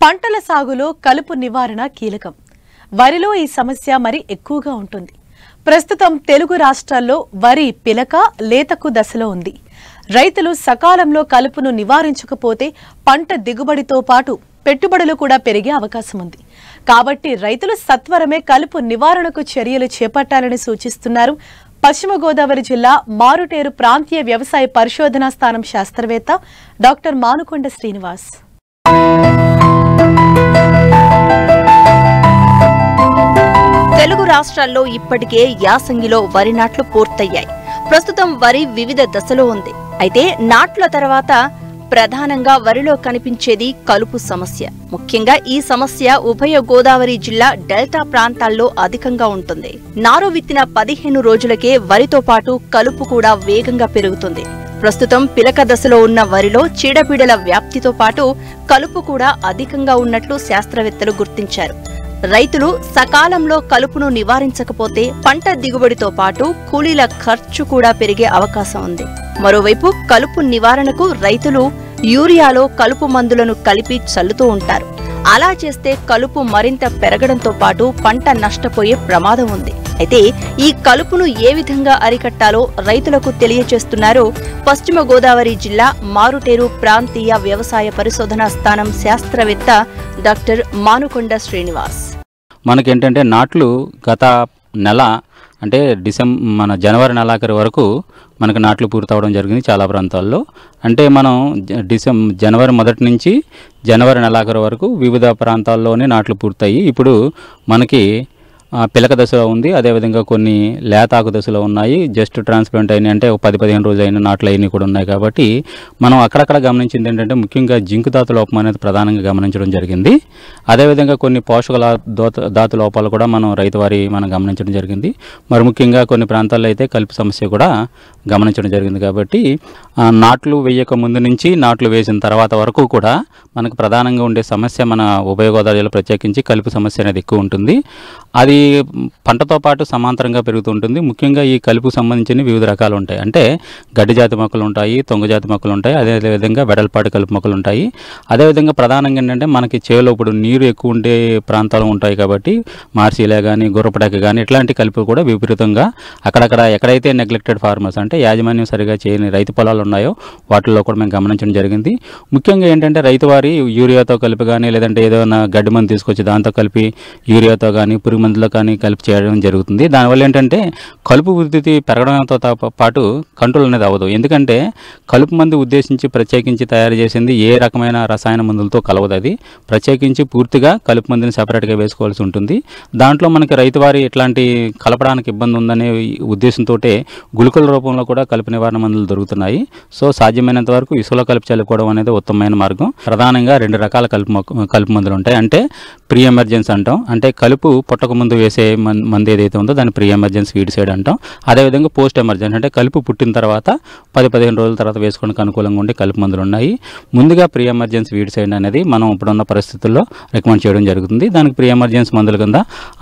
పంటల సాగులో కలుపు నివారణ కీలకం. వరిలో ఈ సమస్య మరి ఎక్కువగా ఉంటుంది. ప్రస్తుతం తెలుగు రాష్ట్రాల్లో వరి పిలక లేతకు దశలో ఉంది. రైతులు సకాలంలో కలుపును నివారించకపోతే పంట దిగుబడితో పాటు పెట్టుబడులు కూడా పెరిగే అవకాశం ఉంది. కాబట్టి రైతులు సత్వరమే కలుపు నివారణకు చర్యలు చేపట్టాలని సూచిస్తున్నారు పశ్చిమ గోదావరి జిల్లా మారుటేరు ప్రాంతీయ వ్యవసాయ పరిశోధనా స్థానం శాస్త్రవేత్త డాక్టర్ మానుకొండ శ్రీనివాస్. తెలుగు రాష్ట్రాల్లో ఇప్పటికే యాసంగిలో వరి నాట్లు పూర్తయ్యాయి. ప్రస్తుతం వరి వివిధ దశలో ఉంది. అయితే నాట్ల తర్వాత ప్రధానంగా వరిలో కనిపించేది కలుపు సమస్య. ముఖ్యంగా ఈ సమస్య ఉభయ గోదావరి జిల్లా డెల్టా ప్రాంతాల్లో అధికంగా ఉంటుంది. నారు విత్తిన 15 రోజులకే వరితో పాటు కలుపు కూడా వేగంగా పెరుగుతుంది. ప్రస్తుతం పిలక దశలో ఉన్న వరిలో చీడపీడల వ్యాప్తితో పాటు కలుపు కూడా అధికంగా ఉన్నట్లు శాస్త్రవేత్తలు గుర్తించారు. రైతులు సకాలంలో కలుపును నివారించకపోతే పంట దిగుబడితో పాటు కూలీల ఖర్చు కూడా పెరిగే అవకాశం ఉంది. మరోవైపు కలుపు నివారణకు రైతులు యూరియాలో కలుపు మందులను కలిపి చల్లుతూ ఉంటారు. అలా చేస్తే కలుపు మరింత పెరగడంతో పాటు పంట నష్టపోయే ప్రమాదం ఉంది. అయితే ఈ కలుపును ఏ విధంగా అరికట్టాలో రైతులకు తెలియజేస్తున్నారు పశ్చిమ గోదావరి జిల్లా మారుటేరు ప్రాంతీయ వ్యవసాయ పరిశోధనా స్థానం శాస్త్రవేత్త డాక్టర్ మానుకొండ శ్రీనివాస్. మనకేంటంటే నాట్లు గత నెల అంటే జనవరి నెలాఖరు వరకు మనకు నాట్లు పూర్తవడం జరిగింది చాలా ప్రాంతాల్లో. అంటే మనం జనవరి మొదటి నుంచి జనవరి నెలాఖరు వరకు వివిధ ప్రాంతాల్లోనే నాట్లు పూర్తయి ఇప్పుడు మనకి పిలక దశలో ఉంది. అదేవిధంగా కొన్ని లేతాకు దశలో ఉన్నాయి. జస్ట్ ట్రాన్స్ప్లాంట్ అయినాయి అంటే 10-15 రోజులు అయిన నాట్లు అయినవి కూడా ఉన్నాయి. కాబట్టి మనం అక్కడక్కడ గమనించింది ఏంటంటే ముఖ్యంగా జింక్ ధాతు లోపం అనేది ప్రధానంగా గమనించడం జరిగింది. అదేవిధంగా కొన్ని పోషక ధాతు లోపాలు కూడా మనం గమనించడం జరిగింది. మరి ముఖ్యంగా కొన్ని ప్రాంతాల్లో అయితే కలుపు సమస్య కూడా గమనించడం జరిగింది. కాబట్టి నాట్లు వేయక ముందు నుంచి నాట్లు వేసిన తర్వాత వరకు కూడా మనకు ప్రధానంగా ఉండే సమస్య మన ఉభయ గోదావరి జిల్లా ప్రత్యేకించి కలుపు సమస్య అనేది ఎక్కువ ఉంటుంది. అది పంటతో పాటు సమాంతరంగా పెరుగుతూ ఉంటుంది. ముఖ్యంగా ఈ కలుపుకు సంబంధించిన వివిధ రకాలు ఉంటాయి. అంటే గడ్డి జాతి మొక్కలు ఉంటాయి, తొంగ జాతి మొక్కలు ఉంటాయి, అదేవిధంగా వెడల్పాటి కలుపు మొక్కలు ఉంటాయి. అదేవిధంగా ప్రధానంగా ఏంటంటే మనకి చేలో ఇప్పుడు నీరు ఎక్కువ ఉండే ప్రాంతాలు ఉంటాయి. కాబట్టి మార్సీలే కానీ గుర్రపడక కానీ ఇట్లాంటి కలుపు కూడా విపరీతంగా అక్కడక్కడ ఎక్కడైతే నెగ్లెక్టెడ్ ఫార్మర్స్ అంటే యాజమాన్యం సరిగా చేయని రైతు పొలాలు ఉన్నాయో వాటిల్లో కూడా మేము గమనించడం జరిగింది. ముఖ్యంగా ఏంటంటే రైతు వారి యూరియాతో కలిపి కానీ లేదంటే ఏదైనా గడ్డి మందు తీసుకొచ్చి దాంతో కలిపి యూరియాతో కానీ పురుగు మందులో కానీ కలిపి చేయడం జరుగుతుంది. దానివల్ల ఏంటంటే కలుపు ఉధృతి పెరగడంతో పాటు కంట్రోల్ అనేది అవ్వదు. ఎందుకంటే కలుపు మందు ఉద్దేశించి ప్రత్యేకించి తయారు చేసింది ఏ రకమైన రసాయన మందులతో కలవదు. అది ప్రత్యేకించి పూర్తిగా కలుపు మందుని సెపరేట్గా వేసుకోవాల్సి ఉంటుంది. దాంట్లో మనకి రైతువారి ఇట్లాంటి కలపడానికి ఇబ్బంది ఉందనే ఉద్దేశంతో గుళికల రూపంలో కూడా కలుపు నివారణ మందులు దొరుకుతున్నాయి. సో సాధ్యమైనంత వరకు ఇసుకలో కలిపి చల్లుకోవడం అనేది ఉత్తమమైన మార్గం. ప్రధానంగా 2 రకాల కలుపు మందులు ఉంటాయి. అంటే ప్రీ ఎమర్జెన్సీ అంటాం. అంటే కలుపు పుట్టక ముందు వేసే మందు ఏదైతే ఉందో దాన్ని ప్రీ ఎమర్జెన్సీ వీడిసైడ్ అంటాం. అదేవిధంగా పోస్ట్ ఎమర్జెన్సీ అంటే కలుపు పుట్టిన తర్వాత 10-15 రోజుల తర్వాత వేసుకోవడానికి అనుకూలంగా ఉండే కలుపు మందులు ఉన్నాయి. ముందుగా ప్రీ ఎమర్జెన్సీ వీడిసైడ్ అనేది మనం ఇప్పుడున్న పరిస్థితుల్లో రికమెండ్ చేయడం జరుగుతుంది. దానికి ప్రీ ఎమర్జెన్సీ మందుల కింద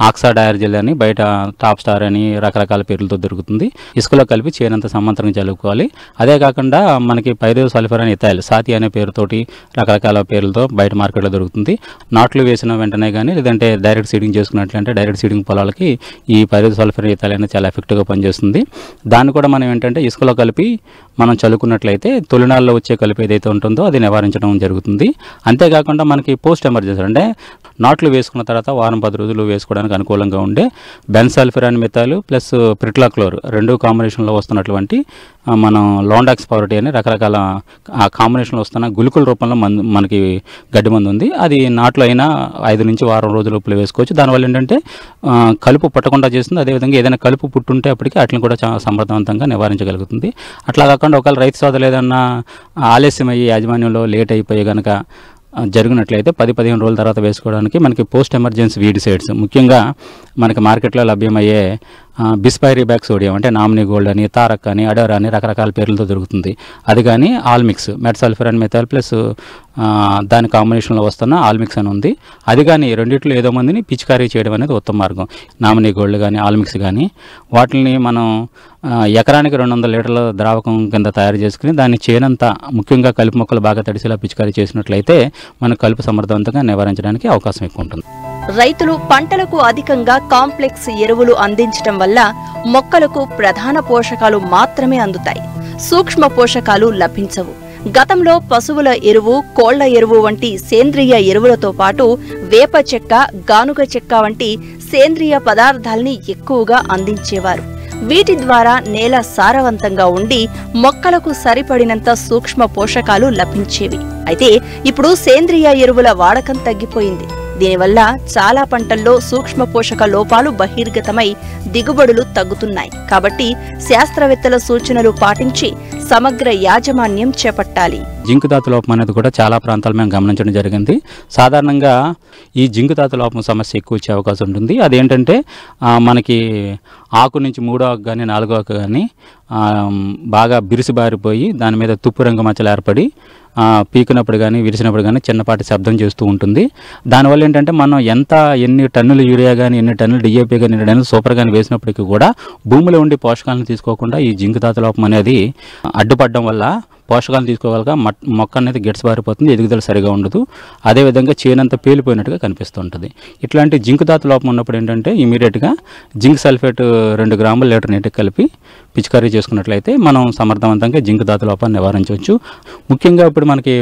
ఆక్సాడైర్జెల్ అని బయట టాప్ స్టార్ అని రకరకాల పేర్లతో దొరుకుతుంది. ఇసుకలో కలిపి చేయనంత సమాంతరంగా చల్లుకోవాలి. అదే కాకుండా మనకి పైరోసల్ఫర్ అని ఇథైల్ సాతి అనే పేరుతోటి రకరకాల పేర్లతో బయట మార్కెట్లో దొరుకుతుంది. నాట్లు వేసిన వెంటనే కానీ లేదంటే డైరెక్ట్ సీడింగ్ చేసుకున్నట్లయితే డైరెక్ట్ సీడింగ్ పొలాలకి ఈ పైరోసల్ఫర్ ఇథైల్ అనేది చాలా ఎఫెక్టివ్గా పనిచేస్తుంది. దాన్ని కూడా మనం ఏంటంటే ఇసుకలో కలిపి మనం చల్లుకున్నట్లయితే తొలినాల్లో వచ్చే కలుపు ఏదైతే ఉంటుందో అది నివారించడం జరుగుతుంది. అంతేకాకుండా మనకి పోస్ట్ ఎమర్జెన్సీ అంటే నాట్లు వేసుకున్న తర్వాత 10 రోజులు వేసుకోవడానికి అనుకూలంగా ఉండే బెన్సల్ఫిరాన్ మిథాయిల్ ప్లస్ ప్రిట్లాక్లోర్ 2 కాంబినేషన్లో వస్తున్నటువంటి మనం లాండాక్స్ పవర్టీ అని రకరకాల ఆ కాంబినేషన్లో వస్తున్న గుళికల రూపంలో మనకి గడ్డి మందు ఉంది. అది నాట్లు అయినా 5 నుంచి 6 రోజుల లోపల వేసుకోవచ్చు. దానివల్ల ఏంటంటే కలుపు పట్టకుండా చేస్తుంది. అదేవిధంగా ఏదైనా కలుపు పుట్టుంటే అప్పటికి వాటిని కూడా చాలా సమర్థవంతంగా నివారించగలుగుతుంది. అట్లా కాకుండా ఒకవేళ రైతు సోదరులు ఏదన్నా ఆలస్యం అయ్యి యాజమాన్యంలో లేట్ అయిపోయి కనుక జరిగినట్లయితే 10-15 రోజుల తర్వాత వేసుకోవడానికి మనకి పోస్ట్ ఎమర్జెన్సీ వీడిసైడ్స్ ముఖ్యంగా మనకి మార్కెట్లో లభ్యమయ్యే బిస్పైరిబాక్ సోడియం అంటే నామినీ గోల్డ్ అని, తారక్ అని, అడోరా అని రకరకాల పేర్లతో దొరుకుతుంది. అది కానీ ఆల్మిక్స్ మెట్సల్ఫర్ అండ్ మెథాల్ ప్లస్ దాని కాంబినేషన్లో వస్తున్న ఆల్మిక్స్ అని ఉంది. అది కానీ రెండిట్లో ఏదో మందిని పిచికారీ చేయడం అనేది ఉత్తమ మార్గం. నామినీ గోల్డ్ కానీ ఆల్మిక్స్ కానీ వాటిని మనం ఎకరానికి 200 లీటర్ల ద్రావకం కింద తయారు చేసుకుని దాన్ని చేనంతా ముఖ్యంగా కలుపు మొక్కలు బాగా తడిసేలా పిచికారీ చేసినట్లయితే మన కలుపు సమర్థవంతంగా నివారించడానికి అవకాశం ఎక్కువ ఉంటుంది. రైతులు పంటలకు అధికంగా కాంప్లెక్స్ ఎరువులు అందించడం వల్ల మొక్కలకు ప్రధాన పోషకాలు మాత్రమే అందుతాయి, సూక్ష్మ పోషకాలు లభించవు. గతంలో పశువుల ఎరువు, కోళ్ల ఎరువు వంటి సేంద్రియ ఎరువులతో పాటు వేప చెక్క, గానుగ చెక్క వంటి సేంద్రియ పదార్థాల్ని ఎక్కువగా అందించేవారు. వీటి ద్వారా నేల సారవంతంగా ఉండి మొక్కలకు సరిపడినంత సూక్ష్మ పోషకాలు లభించేవి. అయితే ఇప్పుడు సేంద్రియ ఎరువుల వాడకం తగ్గిపోయింది. దీనివల్ల చాలా పంటల్లో సూక్ష్మ పోషక లోపాలు బహిర్గతమై దిగుబడులు తగ్గుతున్నాయి. కాబట్టి శాస్త్రవేత్తల సూచనలు పాటించి సమగ్ర యాజమాన్యం చేపట్టాలి. జింక్ ధాతు లోపం అనేది కూడా చాలా ప్రాంతాలు మేము గమనించడం జరిగింది. సాధారణంగా ఈ జింక్ ధాతు లోపం సమస్య ఎక్కువ వచ్చే అవకాశం ఉంటుంది. అదేంటంటే మనకి ఆకు నుంచి 3వ ఆకు కానీ 4వ ఆకు కానీ బాగా బిరుసుబారిపోయి దాని మీద తుప్పు రంగు మచ్చలు ఏర్పడి పీకినప్పుడు కానీ విరిసినప్పుడు కానీ చిన్నపాటి శబ్దం చేస్తూ ఉంటుంది. దానివల్ల ఏంటంటే మనం ఎన్ని టన్నుల యూరియా కానీ, ఎన్ని టన్నుల డిఏపీ కానీ, ఎన్ని టన్నుల సూపర్ కానీ వేసినప్పటికీ కూడా భూమిలో ఉండి పోషకాలను తీసుకోకుండా ఈ జింక్ ధాతు లోపం అనేది అడ్డుపడడం వల్ల పోషకాలను తీసుకోగలగా మొక్క అనేది గిడసబారిపోతుంది, ఎదుగుదల సరిగా ఉండదు. అదేవిధంగా చేనంతా పేలిపోయినట్టుగా కనిపిస్తూ ఉంటుంది. ఇట్లాంటి జింక్ ధాతు లోపం ఉన్నప్పుడు ఏంటంటే ఇమీడియట్గా జింక్ సల్ఫేట్ 2 గ్రాముల లీటర్ నీటికి కలిపి పిచికారీ చేసుకున్నట్లయితే మనం సమర్థవంతంగా జింక్ ధాతు లోపాన్ని నివారించవచ్చు. ముఖ్యంగా ఇప్పుడు మనకి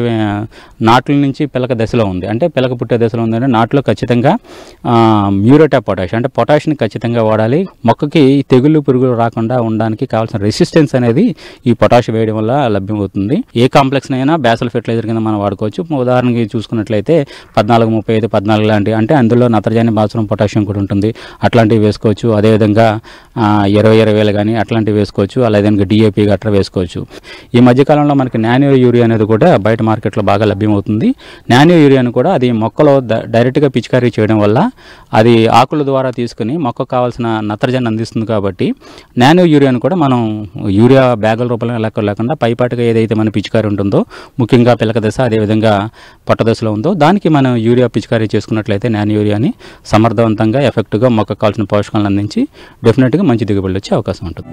నాట్ల నుంచి పిలక దశలో ఉంది, అంటే పిలక పుట్టే దశలో ఉందంటే నాట్లో ఖచ్చితంగా మ్యూరేట్ ఆఫ్ పొటాష్ అంటే పొటాష్ని ఖచ్చితంగా వాడాలి. మొక్కకి తెగుళ్ళు పురుగులు రాకుండా ఉండడానికి కావాల్సిన రెసిస్టెన్స్ అనేది ఈ పొటాష్ వేయడం వల్ల లభ్యమవుతుంది. ఏ కాంప్లెక్స్ అయినా బేసల్ ఫెర్టిలైజర్ కింద మనం వాడుకోవచ్చు. ఉదాహరణకి చూసుకున్నట్లయితే 14-35, 14 లాంటి అంటే అందులో నత్రజని, భాస్వరం, పొటాషియం కూడా ఉంటుంది. అట్లాంటివి వేసుకోవచ్చు. అదేవిధంగా 20-20 కానీ అట్లాంటివి వేసుకోవచ్చు. అలాగే డిఏపీ గట్రా వేసుకోవచ్చు. ఈ మధ్యకాలంలో మనకి నానో యూరియా అనేది కూడా బయట మార్కెట్లో బాగా లభ్యమవుతుంది. నానో యూరియాను కూడా అది మొక్కలో డైరెక్ట్గా పిచికారీ చేయడం వల్ల అది ఆకుల ద్వారా తీసుకుని మొక్కకు కావాల్సిన నత్రజని అందిస్తుంది. కాబట్టి నానో యూరియాను కూడా మనం యూరియా బ్యాగుల రూపంలో లేకుండా పైపాటుగా ఏదైతే మన పిచికారీ ఉంటుందో ముఖ్యంగా పిలక దశ అదేవిధంగా పొట్ట దశలో ఉందో దానికి మనం యూరియా పిచికారీ చేసుకున్నట్లయితే నానో యూరియాని సమర్థవంతంగా ఎఫెక్టివ్గా మొక్కకు కావాల్సిన పోషకాలను అందించి డెఫినెట్గా మంచి దిగుబడులు వచ్చే అవకాశం ఉంటుంది.